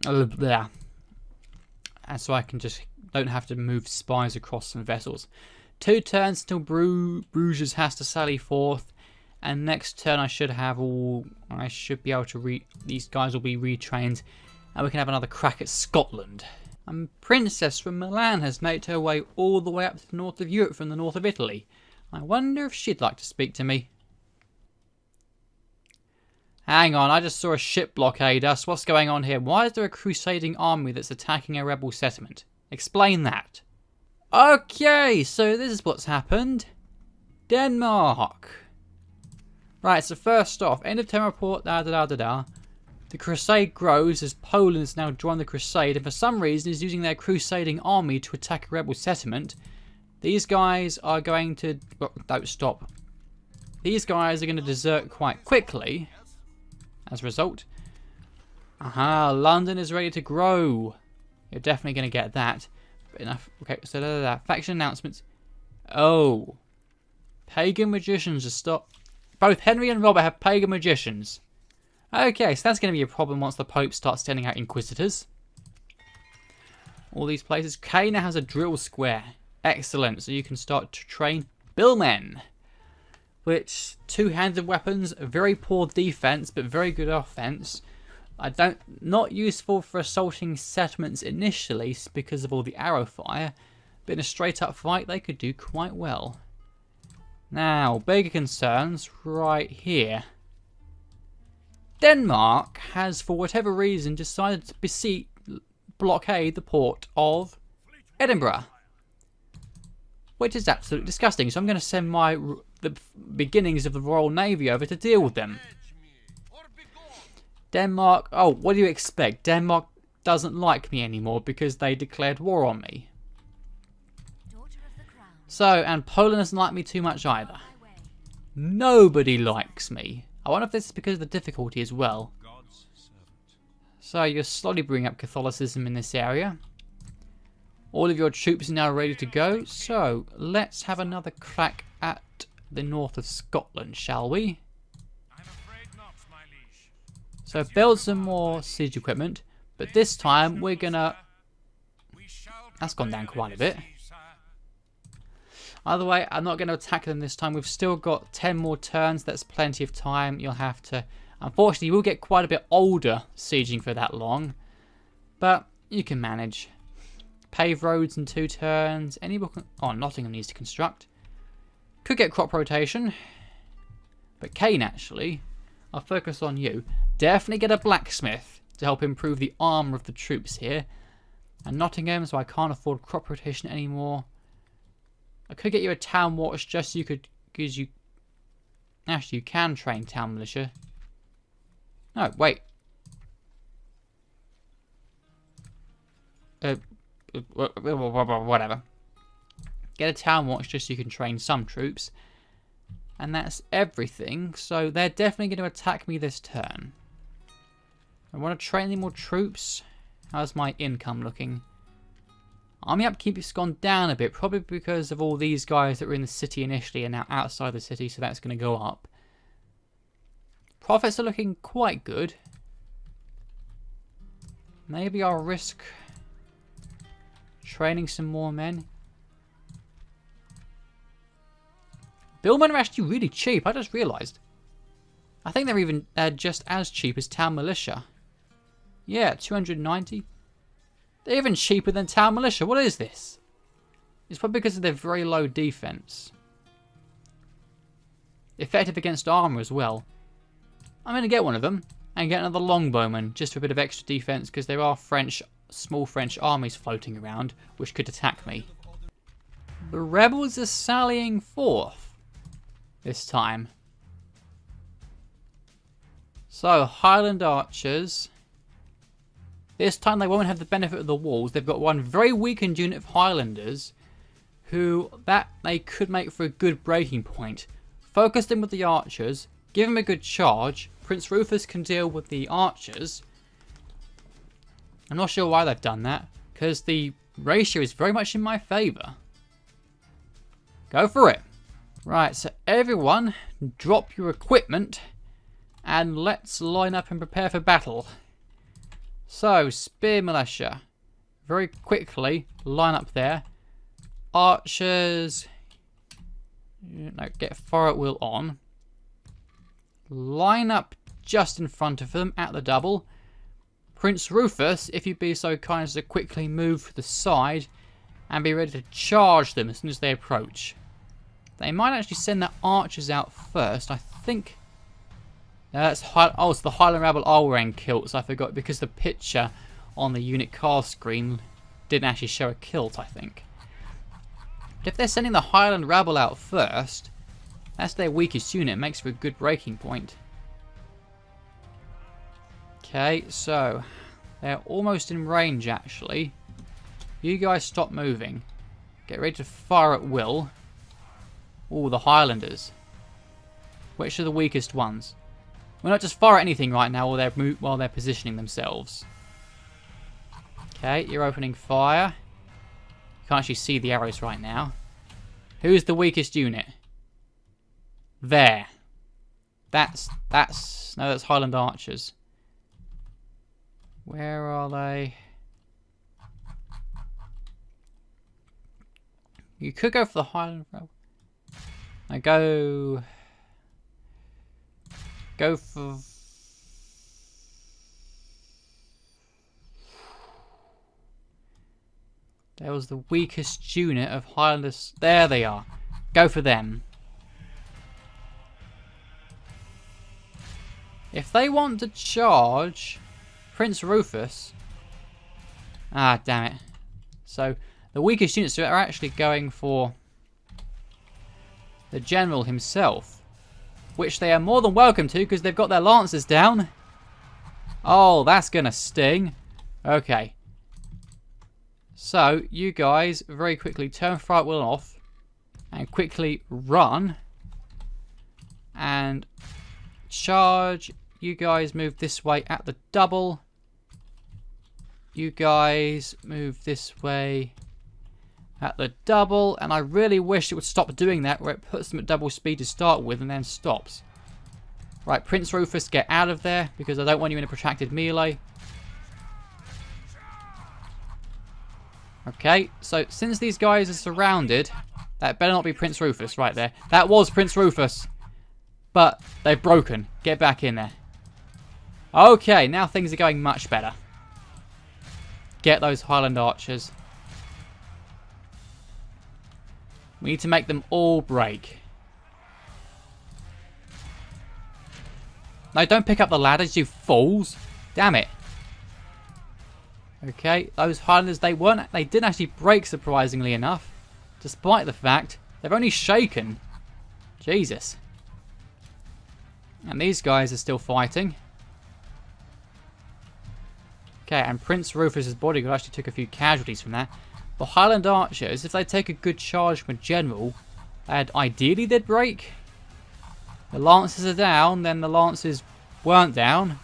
There. And so I can just don't have to move spies across some vessels. 2 turns until Bruges has to sally forth, and next turn I should be able to these guys will be retrained, and we can have another crack at Scotland. And Princess from Milan has made her way all the way up to the north of Europe from the north of Italy. I wonder if she'd like to speak to me. Hang on, I just saw a ship blockade us. What's going on here? Why is there a crusading army that's attacking a rebel settlement? Explain that. Okay, so this is what's happened. Denmark. Right, so first off, end of term report, The crusade grows as Poland has now joined the crusade, and for some reason is using their crusading army to attack a rebel settlement. These guys are going to... Well, don't stop. These guys are going to desert quite quickly. As a result. Aha, London is ready to grow. You're definitely going to get that. But enough. Okay, so faction announcements. Oh. Pagan magicians are stopped. Both Henry and Robert have pagan magicians. Okay, so that's going to be a problem once the Pope starts sending out inquisitors. All these places. K now has a drill square. Excellent. So you can start to train billmen. Which, 2-handed weapons, very poor defense, but very good offense. Not useful for assaulting settlements initially because of all the arrow fire, but in a straight up fight they could do quite well. Now, bigger concerns right here. Denmark has, for whatever reason, decided to blockade the port of Edinburgh, which is absolutely disgusting. So I'm going to send the beginnings of the Royal Navy over to deal with them. Denmark, oh, what do you expect? Denmark doesn't like me anymore because they declared war on me. So, and Poland doesn't like me too much either. Nobody likes me. I wonder if this is because of the difficulty as well. So you're slowly bringing up Catholicism in this area. All of your troops are now ready to go. So let's have another crack at the north of Scotland, shall we? So build some more siege equipment. But this time we're gonna... That's gone down quite a bit. Either way, I'm not going to attack them this time. We've still got 10 more turns. That's plenty of time. You'll have to... Unfortunately, we'll get quite a bit older sieging for that long. But you can manage. Pave roads in 2 turns. Oh, Nottingham needs to construct. Could get crop rotation. But Kane, actually, I'll focus on you. Definitely get a blacksmith to help improve the armour of the troops here. And Nottingham, so I can't afford crop rotation anymore. I could get you a town watch just so you could, because you... Actually, you can train town militia. No, wait. Whatever. Get a town watch just so you can train some troops. And that's everything. So they're definitely going to attack me this turn. I want to train any more troops. How's my income looking? Army upkeep has gone down a bit, probably because of all these guys that were in the city initially are now outside the city, so that's going to go up. Profits are looking quite good. Maybe I'll risk training some more men. Billmen are actually really cheap, I just realised. I think they're even just as cheap as town militia. Yeah, 290. They're even cheaper than town militia. What is this? It's probably because of their very low defense. Effective against armor as well. I'm going to get one of them and get another longbowman just for a bit of extra defense because there are small French armies floating around which could attack me. The rebels are sallying forth this time. So, Highland Archers. This time they won't have the benefit of the walls. They've got one very weakened unit of Highlanders who they could make for a good breaking point. Focus them with the archers. Give them a good charge. Prince Rufus can deal with the archers. I'm not sure why they've done that, because the ratio is very much in my favour. Go for it. Right, so everyone, drop your equipment and let's line up and prepare for battle. So, Spear Militia, very quickly line up there. Archers, no, get Fire at Will on. Line up just in front of them at the double. Prince Rufus, if you'd be so kind as to quickly move to the side and be ready to charge them as soon as they approach. They might actually send their archers out first. I think that's it's the Highland Rabble are wearing kilts. I forgot because the picture on the unit cast screen didn't actually show a kilt, I think. But if they're sending the Highland Rabble out first, that's their weakest unit. It makes for a good breaking point. Okay, so they're almost in range actually. You guys stop moving. Get ready to fire at will. Ooh, the Highlanders. Which are the weakest ones? We'll not just fire at anything right now while they're positioning themselves. Okay, you're opening fire. You can't actually see the arrows right now. Who's the weakest unit? There. That's Highland Archers. Where are they? You could go for the Highland Rebel. Now go for there was the weakest unit of Highlanders. There they are. Go for them. If they want to charge Prince Rufus, ah, damn it. So the weakest units are actually going for the general himself, which they are more than welcome to because they've got their lancers down. Oh, that's gonna sting. Okay. So you guys very quickly turn Fire at Will off and quickly run and charge. You guys move this way at the double. You guys move this way at the double. And I really wish it would stop doing that, where it puts them at double speed to start with and then stops. Right, Prince Rufus, get out of there because I don't want you in a protracted melee. Okay, so since these guys are surrounded, that better not be Prince Rufus right there. That was Prince Rufus. But they've broken. Get back in there. Okay, now things are going much better. Get those Highland Archers. We need to make them all break. No, don't pick up the ladders, you fools. Damn it. Okay, those Highlanders, they didn't actually break, surprisingly enough. Despite the fact they've only shaken. Jesus. And these guys are still fighting. Okay, and Prince Rufus's bodyguard actually took a few casualties from that. The Highland Archers, if they take a good charge from a general, ideally they'd break. The Lancers are down, then the Lancers weren't down.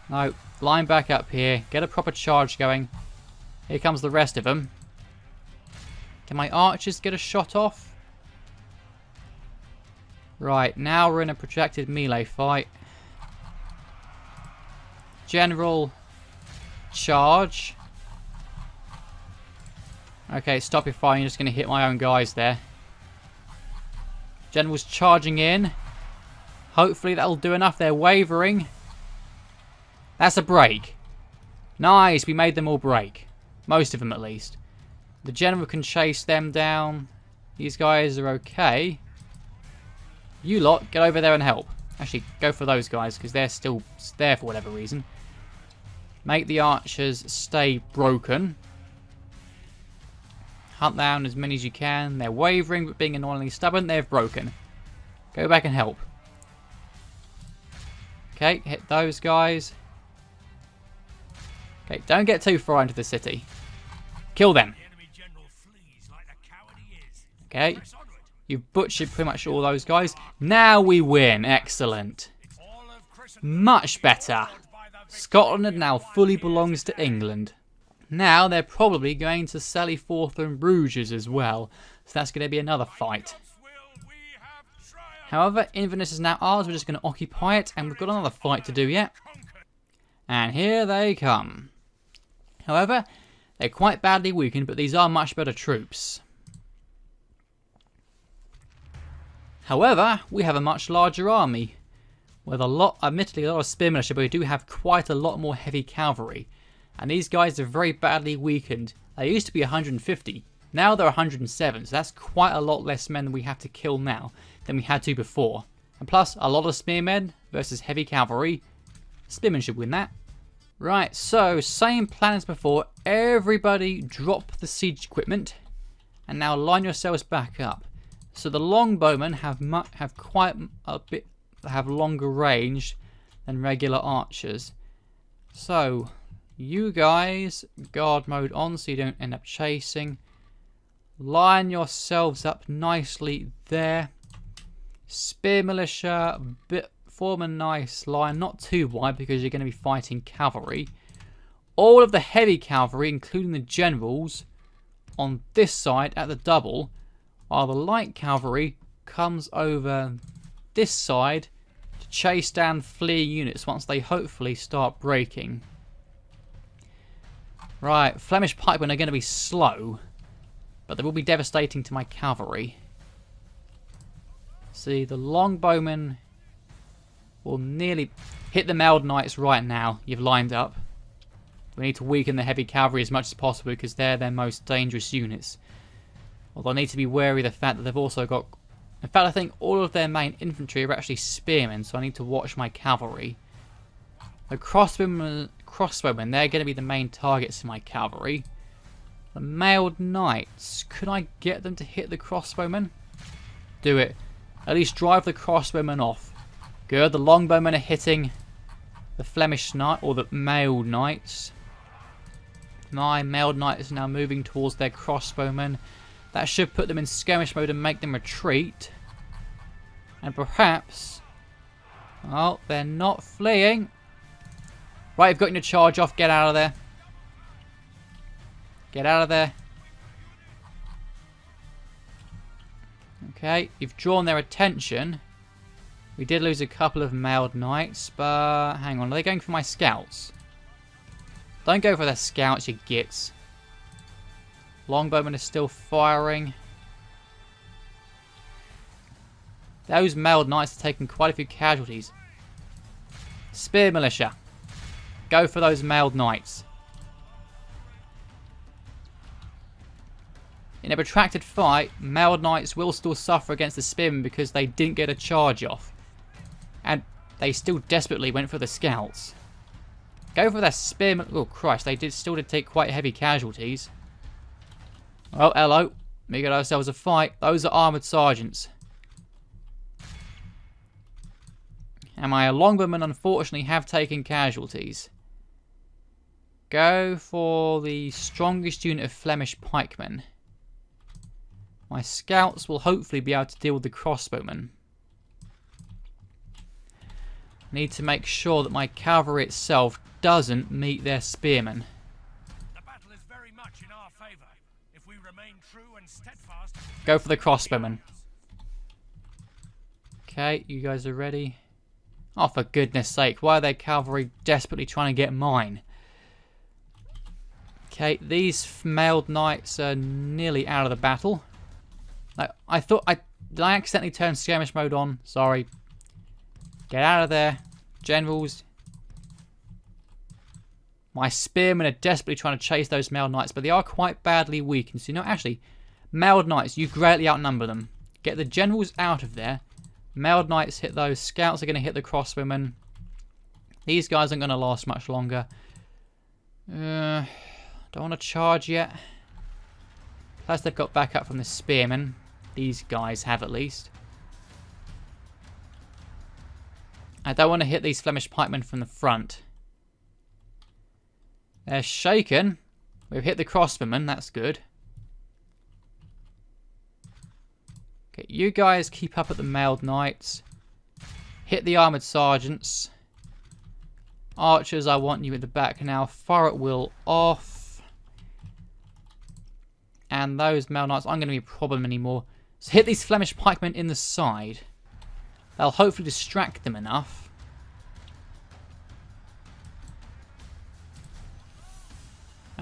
No, line back up here. Get a proper charge going. Here comes the rest of them. Can my archers get a shot off? Right, now we're in a protracted melee fight. General, charge. Okay, stop your firing. You're just going to hit my own guys there. General's charging in. Hopefully that'll do enough. They're wavering. That's a break. Nice, we made them all break. Most of them at least. The general can chase them down. These guys are okay. You lot, get over there and help. Actually, go for those guys because they're still there for whatever reason. Make the archers stay broken. Hunt down as many as you can. They're wavering but being annoyingly stubborn. They've broken. Go back and help. Okay, hit those guys. Okay, don't get too far into the city. Kill them. The enemy general flees like the coward he is. Okay, Press onward. you've butchered pretty much all those guys. Now we win. Excellent. All of Christendom Much better. by the victory Scotland now fully belongs to England. Now they're probably going to Sally Forth and Bruges as well. So that's going to be another fight. will we have triumph. However, Inverness is now ours. We're just going to occupy it. And we've got another fight to do yet. And here they come. However, they're quite badly weakened, but these are much better troops. However, we have a much larger army. With admittedly a lot of spear militia, but we do have quite a lot more heavy cavalry. And these guys are very badly weakened. They used to be 150. Now they're 107, so that's quite a lot less men we have to kill now than we had to before. And plus, a lot of spearmen versus heavy cavalry. Spearmen should win that. Right, so same plan as before. Everybody drop the siege equipment. And now line yourselves back up. So the longbowmen have quite a bit, have longer range than regular archers. So you guys, guard mode on so you don't end up chasing. Line yourselves up nicely there. Spear militia, form a nice line, not too wide because you're going to be fighting cavalry. All of the heavy cavalry, including the generals, on this side at the double, while the light cavalry comes over this side to chase down fleeing units once they hopefully start breaking. Right, Flemish pikemen are going to be slow, but they will be devastating to my cavalry. See, the longbowmen will nearly hit the mailed knights right now. You've lined up. We need to weaken the heavy cavalry as much as possible because they're their most dangerous units. Although I need to be wary of the fact that they've also got... In fact, I think all of their main infantry are actually spearmen, so I need to watch my cavalry. The crossbowmen, they're going to be the main targets for my cavalry. The mailed knights, could I get them to hit the crossbowmen? Do it. At least drive the crossbowmen off. Good, the longbowmen are hitting the Flemish knight, or the mailed knights. My mailed knights are now moving towards their crossbowmen. That should put them in skirmish mode and make them retreat. And perhaps... Oh, they're not fleeing. Right, you've got your charge off. Get out of there. Get out of there. Okay, you've drawn their attention. We did lose a couple of mailed knights, but... Hang on, are they going for my scouts? Don't go for their scouts, you gits. Longbowmen are still firing. Those mailed knights are taking quite a few casualties. Spear militia. Go for those mailed knights. In a protracted fight, mailed knights will still suffer against the spearmen because they didn't get a charge off. And they still desperately went for the scouts. Go for their spearmen. Oh Christ, they still did take quite heavy casualties. Oh, hello. We got ourselves a fight. Those are armoured sergeants. And my longbowmen unfortunately have taken casualties. Go for the strongest unit of Flemish pikemen. My scouts will hopefully be able to deal with the crossbowmen. Need to make sure that my cavalry itself doesn't meet their spearmen. The battle is very much in our favour. If we remain true and steadfast... Go for the crossbowmen. Okay, you guys are ready. Oh, for goodness sake, why are their cavalry desperately trying to get mine? Okay, these mailed knights are nearly out of the battle. I thought did I accidentally turn skirmish mode on? Sorry. Get out of there. Generals. My spearmen are desperately trying to chase those mailed knights, but they are quite badly weakened. So, you know, actually, mailed knights, you greatly outnumber them. Get the generals out of there. Mailed knights hit those. Scouts are going to hit the crossbowmen. These guys aren't going to last much longer. Don't want to charge yet. Plus, they've got backup from the spearmen. These guys have, at least. I don't want to hit these Flemish pikemen from the front. They're shaken. We've hit the crossbowmen, that's good. Okay, you guys keep up at the mailed knights. Hit the armoured sergeants. Archers, I want you at the back now. Fire at will off. And those mailed knights aren't going to be a problem anymore. So hit these Flemish pikemen in the side. That'll hopefully distract them enough.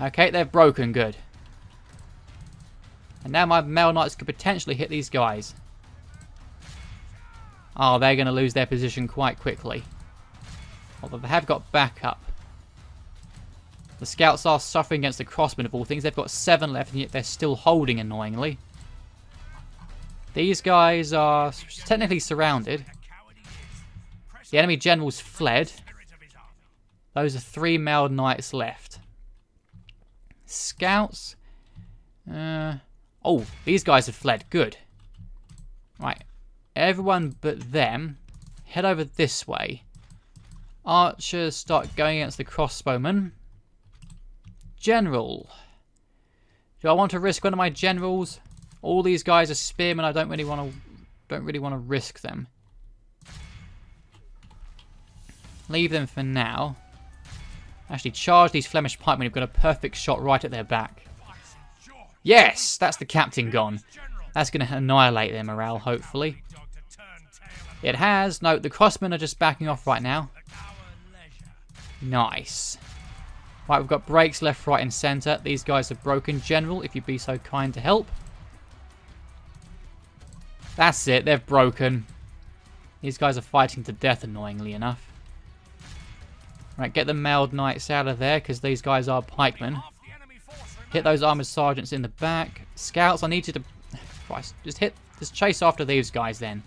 Okay, they're broken, good. And now my mail knights could potentially hit these guys. Oh, they're going to lose their position quite quickly. Although they have got backup. The scouts are suffering against the crossmen of all things. They've got 7 left and yet they're still holding annoyingly. These guys are technically surrounded. The enemy general's fled. Those are 3 mailed knights left. Scouts. Oh, these guys have fled. Good. Right. Everyone but them head over this way. Archers start going against the crossbowmen. General. Do I want to risk one of my generals? All these guys are spearmen. I don't really want to risk them. Leave them for now. Actually, charge these Flemish pikemen who've got a perfect shot right at their back. Yes! That's the captain gone. That's going to annihilate their morale, hopefully. It has. No, the crossmen are just backing off right now. Nice. Right, we've got breaks left, right and centre. These guys are broken. General, if you'd be so kind to help. That's it. They've broken. These guys are fighting to death, annoyingly enough. Right, get the mailed knights out of there, because these guys are pikemen. Hit those armoured sergeants in the back. Scouts, I need you to... Christ, just chase after these guys then.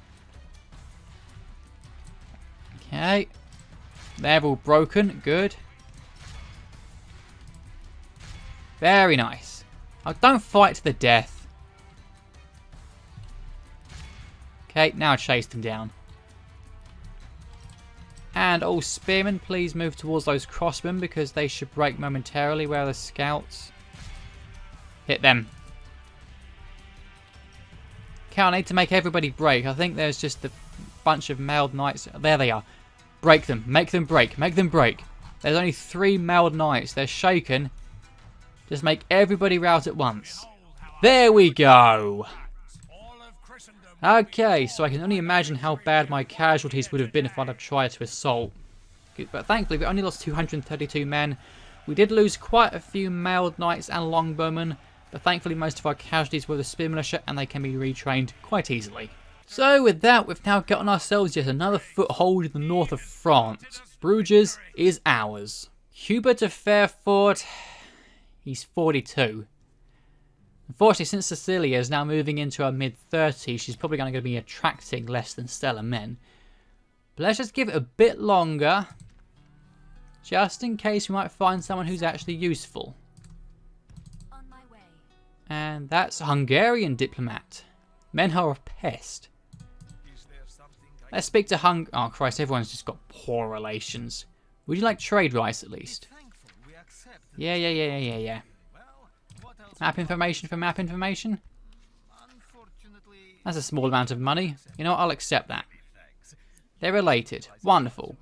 Okay. They're all broken. Good. Very nice. Oh, don't fight to the death. Okay, now chase them down. And all spearmen, please move towards those crossmen because they should break momentarily. Where are the scouts? Hit them. Okay, I need to make everybody break. I think there's just a bunch of mailed knights. There they are. Break them. Make them break. Make them break. There's only 3 mailed knights. They're shaken. Just make everybody rout at once. There we go. Okay, so I can only imagine how bad my casualties would have been if I'd have tried to assault. But thankfully, we only lost 232 men. We did lose quite a few mailed knights and longbowmen, but thankfully most of our casualties were the spear militia and they can be retrained quite easily. So with that, we've now gotten ourselves yet another foothold in the north of France. Bruges is ours. Hubert of Fairfort, he's 42. Unfortunately, since Cecilia is now moving into her mid-30s, she's probably going to be attracting less than stellar men. But let's just give it a bit longer, just in case we might find someone who's actually useful. On my way. And that's a Hungarian diplomat. Men are a pest. Let's speak to Oh Christ, everyone's just got poor relations. Would you like trade rice at least? Yeah. Map information for map information? That's a small amount of money. You know what, I'll accept that. They're related. Wonderful.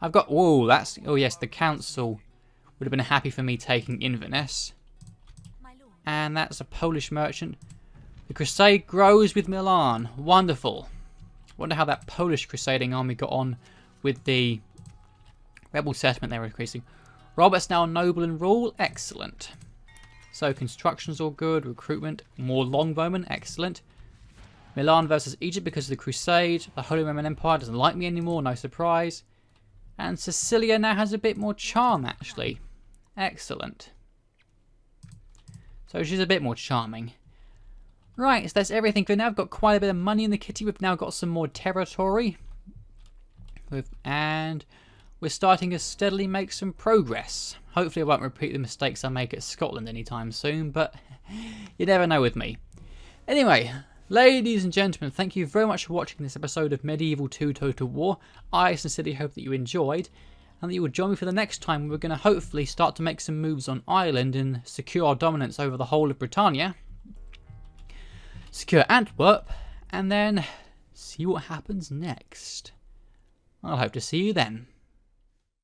I've got... Whoa, that's... Oh yes, the council would have been happy for me taking Inverness. And that's a Polish merchant. The crusade grows with Milan. Wonderful. Wonder how that Polish crusading army got on with the rebel settlement they were increasing. Robert's now noble in rule. Excellent. So construction's all good. Recruitment. More longbowmen. Excellent. Milan versus Egypt because of the crusade. The Holy Roman Empire doesn't like me anymore. No surprise. And Sicilia now has a bit more charm actually. Excellent. So she's a bit more charming. Right, so that's everything for now. I've got quite a bit of money in the kitty. We've now got some more territory. And we're starting to steadily make some progress. Hopefully I won't repeat the mistakes I make at Scotland anytime soon, but you never know with me. Anyway, Ladies and gentlemen, thank you very much for watching this episode of Medieval 2 Total War. I sincerely hope that you enjoyed, and that you will join me for the next time when we're going to hopefully start to make some moves on Ireland and secure our dominance over the whole of Britannia, secure Antwerp, and then see what happens next. I'll hope to see you then.